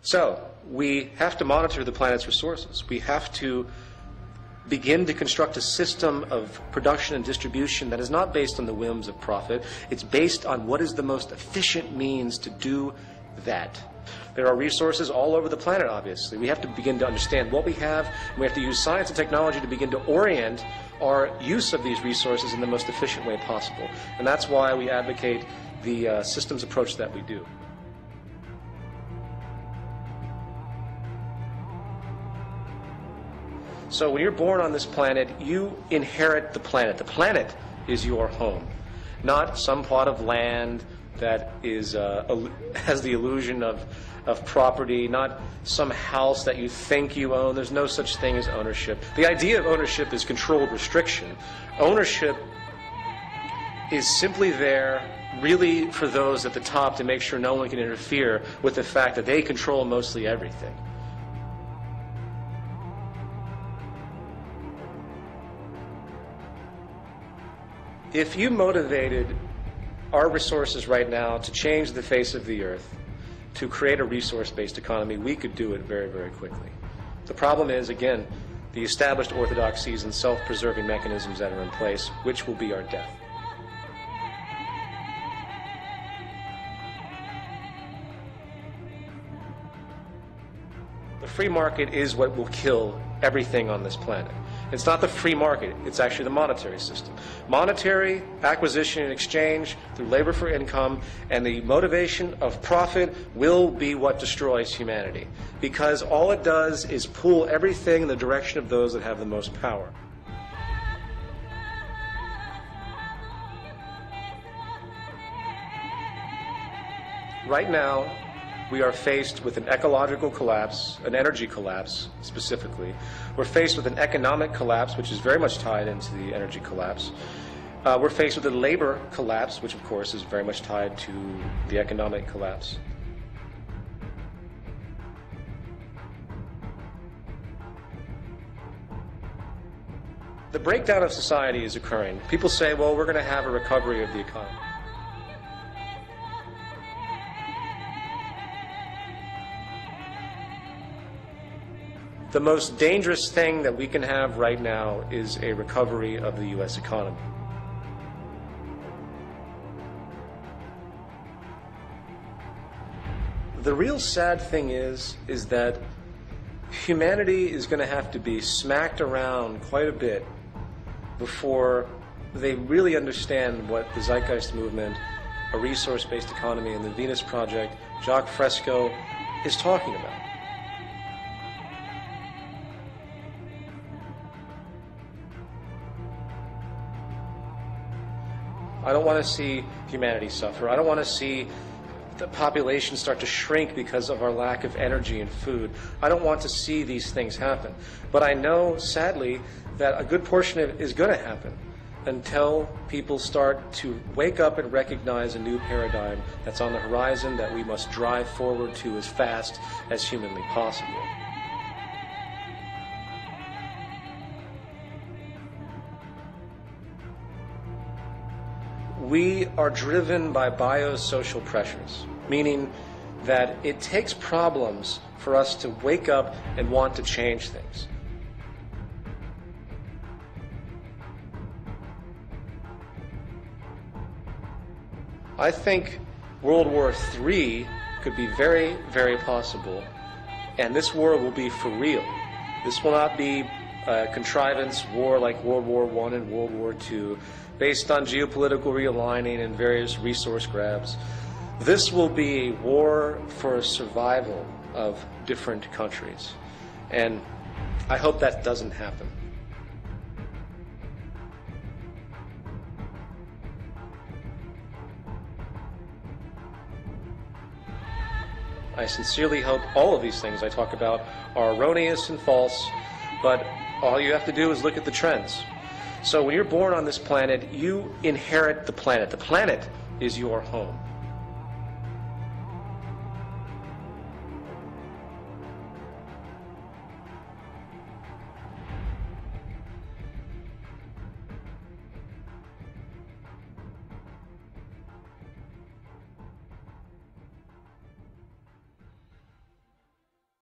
So we have to monitor the planet's resources. We have to begin to construct a system of production and distribution that is not based on the whims of profit. It's based on what is the most efficient means to do that. There are resources all over the planet, obviously. We have to begin to understand what we have, and we have to use science and technology to begin to orient our use of these resources in the most efficient way possible. And that's why we advocate the systems approach that we do. So when you're born on this planet, you inherit the planet. The planet is your home, not some plot of land that is has the illusion of property, not some house that you think you own. There's no such thing as ownership. The idea of ownership is controlled restriction. Ownership is simply there really for those at the top to make sure no one can interfere with the fact that they control mostly everything. If you motivated our resources right now to change the face of the earth, to create a resource-based economy, we could do it very, very quickly. The problem is, again, the established orthodoxies and self-preserving mechanisms that are in place, which will be our death. The free market is what will kill everything on this planet. It's not the free market, it's actually the monetary system. Monetary acquisition and exchange through labor for income and the motivation of profit will be what destroys humanity, because all it does is pull everything in the direction of those that have the most power. Right now, we are faced with an ecological collapse, an energy collapse specifically. We're faced with an economic collapse, which is very much tied into the energy collapse. We're faced with a labor collapse, which of course is very much tied to the economic collapse. The breakdown of society is occurring. People say, well, we're going to have a recovery of the economy. The most dangerous thing that we can have right now is a recovery of the U.S. economy. The real sad thing is that humanity is going to have to be smacked around quite a bit before they really understand what the Zeitgeist movement, a resource-based economy, and the Venus Project, Jacques Fresco, is talking about. I don't want to see humanity suffer. I don't want to see the population start to shrink because of our lack of energy and food. I don't want to see these things happen. But I know, sadly, that a good portion of it is going to happen until people start to wake up and recognize a new paradigm that's on the horizon that we must drive forward to as fast as humanly possible. We are driven by biosocial pressures, meaning that it takes problems for us to wake up and want to change things. I think World War III could be very, very possible, and this war will be for real. This will not be a contrivance war like World War I and World War II, based on geopolitical realigning and various resource grabs. This will be a war for survival of different countries, and I hope that doesn't happen. I sincerely hope all of these things I talk about are erroneous and false, but all you have to do is look at the trends. So when you're born on this planet, you inherit the planet. The planet is your home.